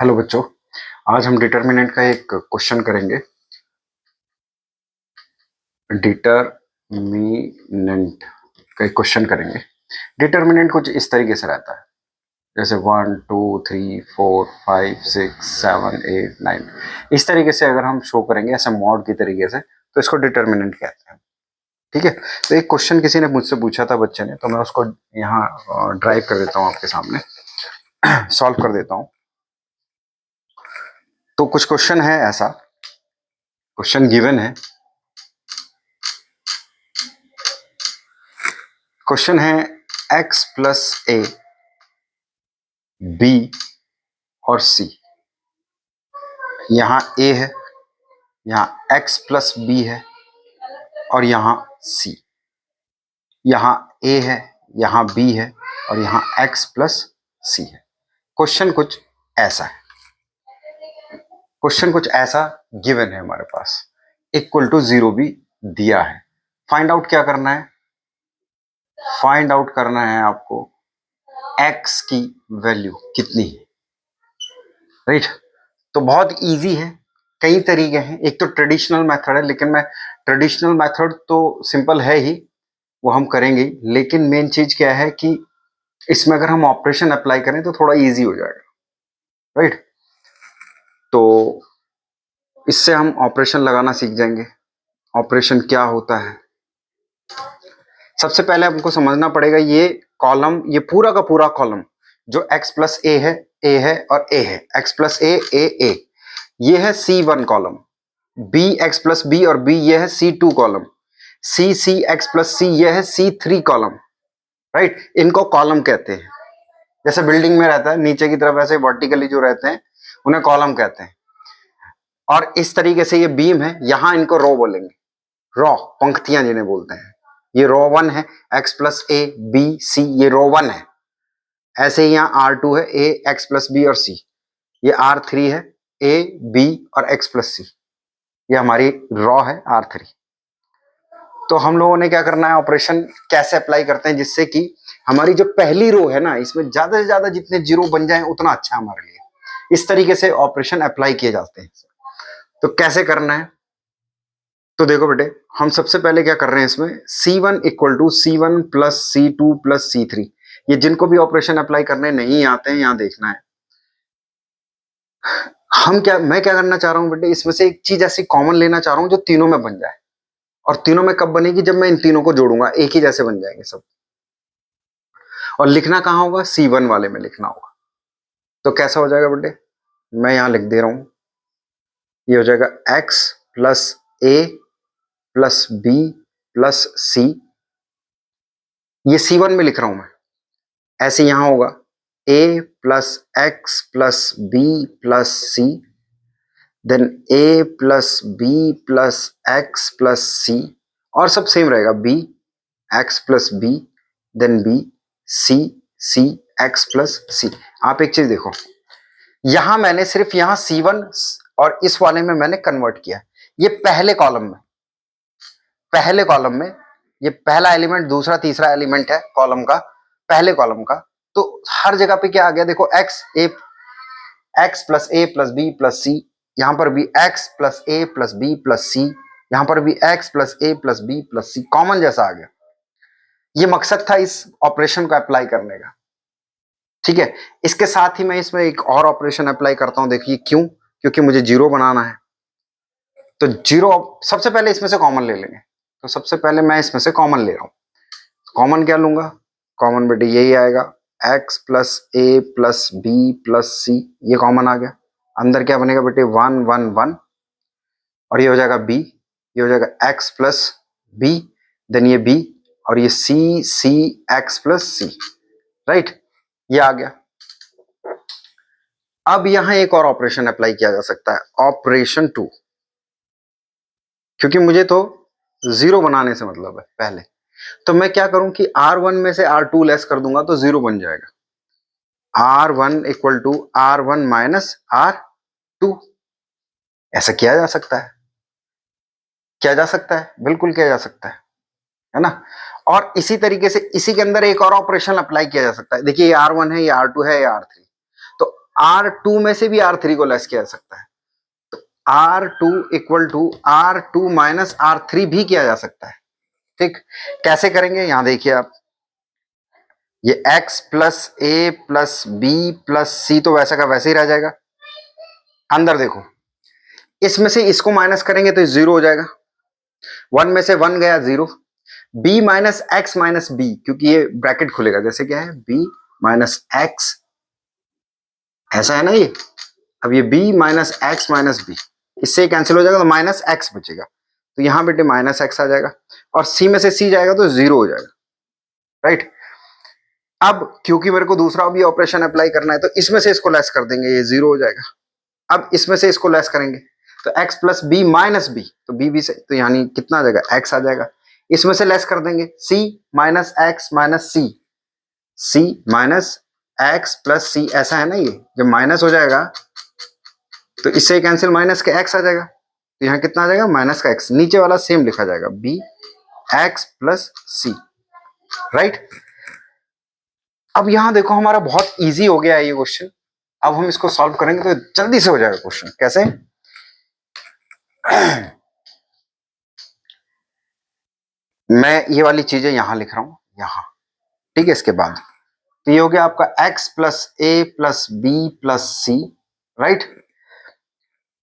Hello बच्चों, आज हम डिटर्मिनेंट का एक क्वेश्चन करेंगे। डिटर्मिनेंट का एक क्वेश्चन करेंगे। डिटर्मिनेंट कुछ इस तरीके से रहता है, जैसे 1 2 3 4 5 6 7 8 9 इस तरीके से अगर हम शो करेंगे ऐसे मॉड की तरीके से, तो इसको डिटर्मिनेंट कहते हैं। ठीक है, तो एक क्वेश्चन किसी ने मुझसे पूछा था बच्चे ने, तो मैं उसको यहाँ ड्राइव कर देता हूँ आपके सामने, सॉल्व कर देता हूँ। तो कुछ क्वेश्चन है ऐसा, क्वेश्चन गिवन है। क्वेश्चन है x प्लस ए, बी और सी। यहाँ a है, यहाँ x प्लस बी है और यहाँ c। यहाँ a है, यहाँ b है और यहाँ x प्लस सी है। क्वेश्चन कुछ ऐसा है, क्वेश्चन कुछ ऐसा गिवन है हमारे पास, इक्वल टू 0 भी दिया है। फाइंड आउट क्या करना है? फाइंड आउट करना है आपको x की वैल्यू कितनी है, राइट। तो बहुत इजी है, कई तरीके हैं। एक तो ट्रेडिशनल मेथड है, लेकिन मैं ट्रेडिशनल मेथड तो सिंपल है ही, वो हम करेंगे, लेकिन मेन चीज क्या है कि इसमें अगर हम ऑपरेशन अप्लाई करें तो थोड़ा इजी हो जाएगा, राइट। तो इससे हम ऑपरेशन लगाना सीख जाएंगे। ऑपरेशन क्या होता है, सबसे पहले हमको समझना पड़ेगा ये कॉलम, ये पूरा का पूरा कॉलम जो x प्लस ए है और a है, x प्लस ए, ये है C1 column. B x plus b और बी ये है C2 column. C x plus c ये है C3 कॉलम, राइट। इनको कॉलम कहते हैं। जैसे बिल्डिंग में रहता है नीचे की तरफ, ऐसे वर्टिकली जो रहते हैं उन्हें कॉलम कहते हैं। और इस तरीके से ये बीम है, यहां इनको रो बोलेंगे, रो, पंक्तियां जिन्हें बोलते हैं। ये रो 1 है, x plus a b c, ये रो 1 है। ऐसे ही यहाँ R2 है, a x प्लस बी और c। ये R3 है, a b और x प्लस सी। ये हमारी रॉ है R3। तो हम लोगों ने क्या करना है, ऑपरेशन कैसे अप्लाई करते हैं जिससे कि हमारी जो पहली रो है ना, इसमें ज्यादा से ज्यादा जितने जीरो बन जाएं उतना अच्छा हमारे लिए। इस तरीके से ऑपरेशन अप्लाई किए जाते हैं। तो कैसे करना है, तो देखो बेटे, हम सबसे पहले क्या कर रहे हैं इसमें, C1 equal to C1 plus C2 plus C3। ये जिनको भी ऑपरेशन अप्लाई करने नहीं आते हैं, यहां देखना है। मैं क्या करना चाह रहा हूं बेटे, इसमें से एक चीज ऐसी कॉमन लेना चाह रहा हूं जो तीनों में बन जाए। और तीनों में कब बनेगी, जब मैं इन तीनों को जोड़ूंगा, एक ही जैसे बन जाएंगे सब। और लिखना कहां होगा, C1 वाले में लिखना होगा। तो कैसा हो जाएगा बेटे, मैं यहां लिख दे रहा हूं, ये हो जाएगा x plus a plus b plus c. ये C1 में लिख रहा हूं मैं, ऐसे यहां होगा a plus x plus b plus c, then a plus b plus x plus c, और सब सेम रहेगा, b x plus b, then b c x plus c. आप एक चीज देखो, यहां मैंने सिर्फ यहां C1 और इस वाले में मैंने कन्वर्ट किया। ये पहले कॉलम में ये पहला एलिमेंट, दूसरा तीसरा एलिमेंट है कॉलम का, पहले कॉलम का। तो हर जगह पे क्या आ गया, देखो x plus a plus b plus सी, यहां पर भी x plus a plus b plus सी, यहां पर भी x plus a plus b plus C, common जैसा आ गया। ये मकसद था इस ऑपरेशन को अप्लाई करने का, ठीक है। इसके साथ ही मैं इसमें एक और ऑपरेशन अप्लाई करता हूं, देखिए क्यों, क्योंकि मुझे जीरो बनाना है। तो जीरो सबसे पहले इसमें से कॉमन ले लेंगे। तो सबसे पहले मैं इसमें से कॉमन ले रहा हूं। कॉमन क्या लूंगा, कॉमन बेटे यही आएगा, x plus a plus b plus c, ये कॉमन आ गया। अंदर क्या बनेगा बेटे, 1 1 1, और ये हो जाएगा b, ये हो जाएगा x प्लस बी, देन ये b, और ये c x प्लस सी, राइट। ये आ गया। अब यहां एक और ऑपरेशन अप्लाई किया जा सकता है, ऑपरेशन 2, क्योंकि मुझे तो जीरो बनाने से मतलब है पहले। तो मैं क्या करूं कि R1 में से R2 लेस कर दूंगा तो जीरो बन जाएगा। R1 equal to R1 minus R2, ऐसा किया जा सकता है, किया जा सकता है, बिल्कुल किया जा सकता है ना। और इसी तरीके से इसी के अंदर एक और ऑपरेशन अप्लाई किया जा सकता है। देखिए ये R1 है, ये R2 है, ये R3। तो R2 में से भी R3 को लेस किया जा सकता है, तो R2 equal to R2 minus R3 भी किया जा सकता है। ठीक, कैसे करेंगे यहां देखिए आप, ये x plus a plus b plus सी तो वैसा का वैसे ही रह जाएगा। अंदर देखो, इसमें से इसको माइनस करेंगे तो जीरो हो जाएगा, 1 में से 1 गया zero, b minus x minus b, क्योंकि ये ब्रैकेट खुलेगा, जैसे क्या है b माइनस एक्स, ऐसा है ना ये, अब ये b minus x minus b, इससे कैंसिल हो जाएगा तो माइनस एक्स बचेगा, तो यहां बेटे माइनस एक्स आ जाएगा, और c में से c जाएगा तो जीरो हो जाएगा, राइट। अब क्योंकि मेरे को दूसरा भी ऑपरेशन अप्लाई करना है, तो इसमें से इसको लेस कर देंगे, ये जीरो हो जाएगा। अब इसमें से इसको लेस करेंगे तो x plus b minus b, तो b से तो यानी कितना आ जाएगा, x आ जाएगा। इसमें से लेस कर देंगे c माइनस एक्स माइनस सी, c माइनस एक्स प्लस सी, ऐसा है ना, ये जब माइनस हो जाएगा तो इससे कैंसिल, माइनस का x आ जाएगा, तो यहाँ कितना आ जाएगा, माइनस का x, नीचे वाला सेम लिखा जाएगा b x प्लस सी, राइट। अब यहां देखो हमारा बहुत इजी हो गया है ये क्वेश्चन, अब हम इसको सॉल्व करेंगे तो जल्दी से हो जाएगा क्वेश्चन। कैसे, मैं ये वाली चीजें यहां लिख रहा हूं, यहां, ठीक है। इसके बाद तो ये हो गया आपका x plus a plus b plus C, right.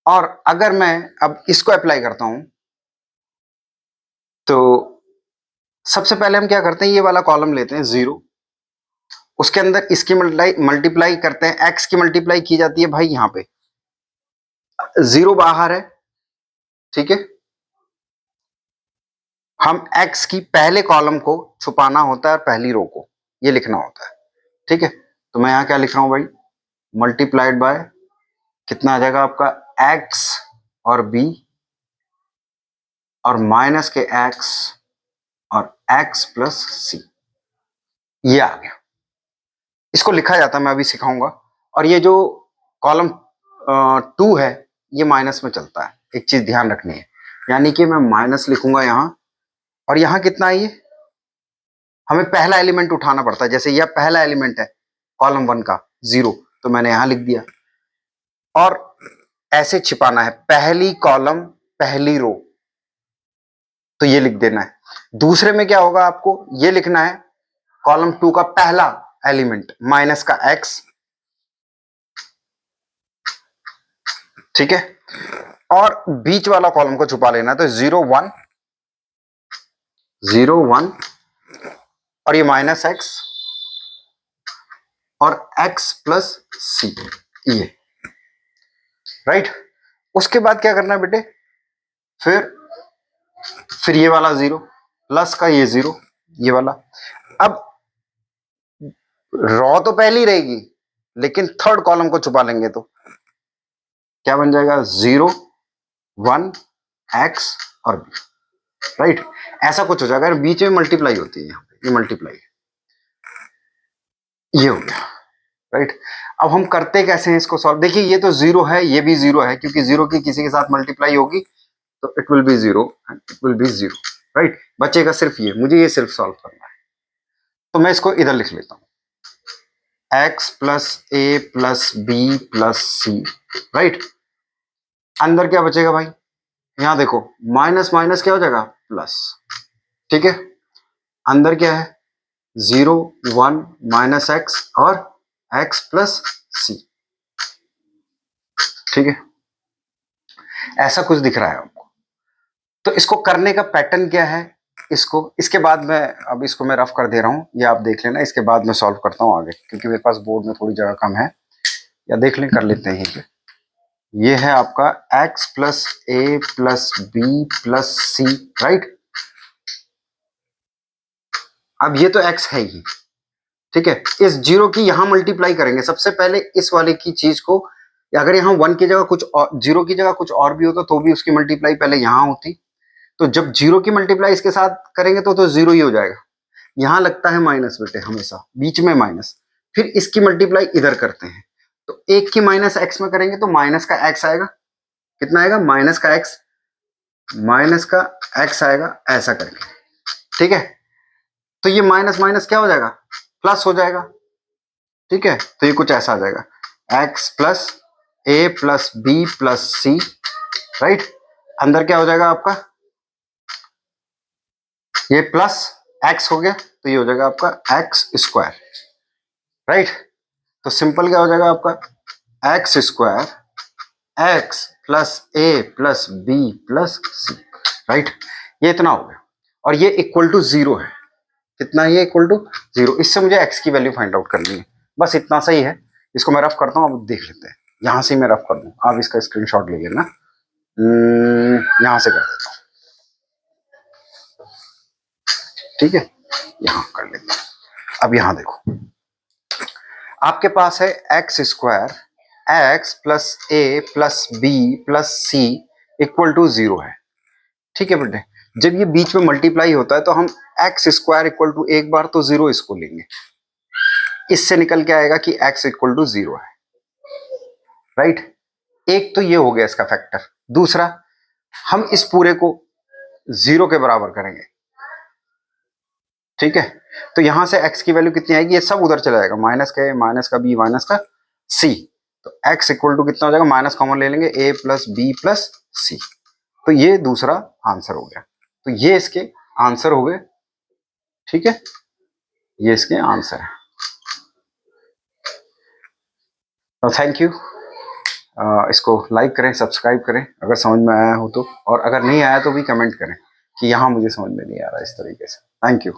और अगर मैं अब इसको अप्लाई करता हूं तो सबसे पहले हम क्या करते हैं, ये वाला कॉलम लेते हैं जीरो, उसके अंदर इसकी मल्टीप्लाई करते हैं, x की मल्टीप्लाई की जाती है भाई यहां पे, जीरो बाहर है, ठीक है। हम x की पहले कॉलम को छुपाना होता है और पहली रो को ये लिखना होता है, ठीक है। तो मैं यहां क्या लिख रहा हूं भाई, मल्टीप्लाइड बाय कितना आ जाएगा आपका x और b और माइनस के x और x प्लस सी, ये आ गया। इसको लिखा जाता है, मैं अभी सिखाऊंगा। और ये जो कॉलम 2 है ये माइनस में चलता है, एक चीज ध्यान रखनी है, यानी कि मैं माइनस लिखूंगा यहां, और यहां कितना है, ये हमें पहला एलिमेंट उठाना पड़ता है, जैसे यह पहला एलिमेंट है कॉलम 1 का जीरो, तो मैंने यहां लिख दिया, और ऐसे छिपाना है पहली कॉलम पहली रो, तो ये लिख देना है। दूसरे में क्या होगा, आपको ये लिखना है कॉलम 2 का पहला एलिमेंट माइनस का x, ठीक है, और बीच वाला कॉलम को छुपा लेना, तो 0 1 0 1 और ये माइनस x और x प्लस सी, ये, राइट। उसके बाद क्या करना है बेटे, फिर ये वाला जीरो प्लस का ये जीरो, ये वाला। अब रॉ तो पहली रहेगी, लेकिन थर्ड कॉलम को छुपा लेंगे तो क्या बन जाएगा, 0 1 x और b, राइट। ऐसा कुछ हो जाएगा, बीच में मल्टीप्लाई होती है, यहाँ पे ये मल्टीप्लाई, ये हो गया, राइट। अब हम करते कैसे हैं इसको सॉल्व, देखिए ये तो जीरो है, ये भी जीरो है, क्योंकि जीरो की किसी के साथ मल्टीप्लाई होगी तो it will be zero and it will be zero, right. बचेगा सिर्फ ये, मुझे ये सिर्फ सॉल्व करना है, तो मैं इसको इधर लिख लेता हूं, x plus a plus b plus C, right. अंदर क्या बचेगा भाई, यहां देखो माइनस माइनस क्या हो जाएगा, प्लस, ठीक है। अंदर क्या है, 0 1 माइनस एक्स और x प्लस सी, ठीक है। ऐसा कुछ दिख रहा है आपको, तो इसको करने का पैटर्न क्या है, इसको, इसके बाद मैं अब इसको मैं रफ कर दे रहा हूं, ये आप देख लेना, इसके बाद मैं सॉल्व करता हूं आगे, क्योंकि मेरे पास बोर्ड में थोड़ी जगह कम है, या देख लें, कर लेते हैं। ये है आपका x plus a plus b plus C, right. अब ये तो x है ही, ठीक है। इस जीरो की यहां मल्टीप्लाई करेंगे सबसे पहले, इस वाले की चीज को, अगर यहाँ 1 की जगह कुछ और, जीरो की जगह कुछ और भी होता तो भी उसकी मल्टीप्लाई पहले यहां होती, तो जब जीरो की मल्टीप्लाई इसके साथ करेंगे तो जीरो ही हो जाएगा। यहां लगता है माइनस बेटे, हमेशा बीच में माइनस, फिर इसकी मल्टीप्लाई इधर करते हैं, तो एक की माइनस एक्स में करेंगे तो माइनस का एक्स आएगा, कितना आएगा, माइनस का एक्स आएगा, ऐसा करके, ठीक है। तो ये माइनस माइनस क्या हो जाएगा, प्लस हो जाएगा, ठीक है। तो ये कुछ ऐसा आ जाएगा, x plus a plus b plus C, right. अंदर क्या हो जाएगा आपका, ये प्लस एक्स हो गया तो ये हो जाएगा आपका एक्स स्क्वायर, राइट। तो सिंपल क्या हो जाएगा आपका x square x plus a plus b plus C, right. ये इतना हो गया और ये इक्वल टू जीरो है। कितना है ये, इक्वल टू जीरो। इससे मुझे एक्स की वैल्यू फाइंड आउट करनी है, बस इतना सही है। इसको मैं रफ करता हूँ, अब देख लेते हैं। यहां से मैं रफ कर दूं, आप इसका स्क्रीनशॉट लीजिए ना। यहां से कर देता हूँ, ठीक है, यहां कर लेते हैं। अब यहां देखो, आपके पास है x square x plus a plus b plus c equal to zero है, ठीक है बेटे। जब ये बीच में मल्टीप्लाई होता है तो हम एक्स स्क्वायर इक्वल टू एक बार तो जीरो इसको लेंगे, इससे निकल के आएगा कि एक्स इक्वल टू जीरो है, राइट। एक तो ये हो गया इसका फैक्टर। दूसरा, हम इस पूरे को जीरो के बराबर करेंगे, ठीक है। तो यहां से x की वैल्यू कितनी आएगी, ये सब उधर चला जाएगा, माइनस का ए माइनस का बी माइनस का सी। तो x इक्वल टू कितना हो जाएगा, माइनस कॉमन ले लेंगे, a प्लस बी प्लस सी। तो ये दूसरा आंसर हो गया। तो ये इसके आंसर हो गए, ठीक है, ये इसके आंसर है। तो थैंक यू। इसको लाइक करें, सब्सक्राइब करें अगर समझ में आया हो तो, और अगर नहीं आया तो भी कमेंट करें कि यहाँ मुझे समझ में नहीं आ रहा इस तरीके से। Thank you.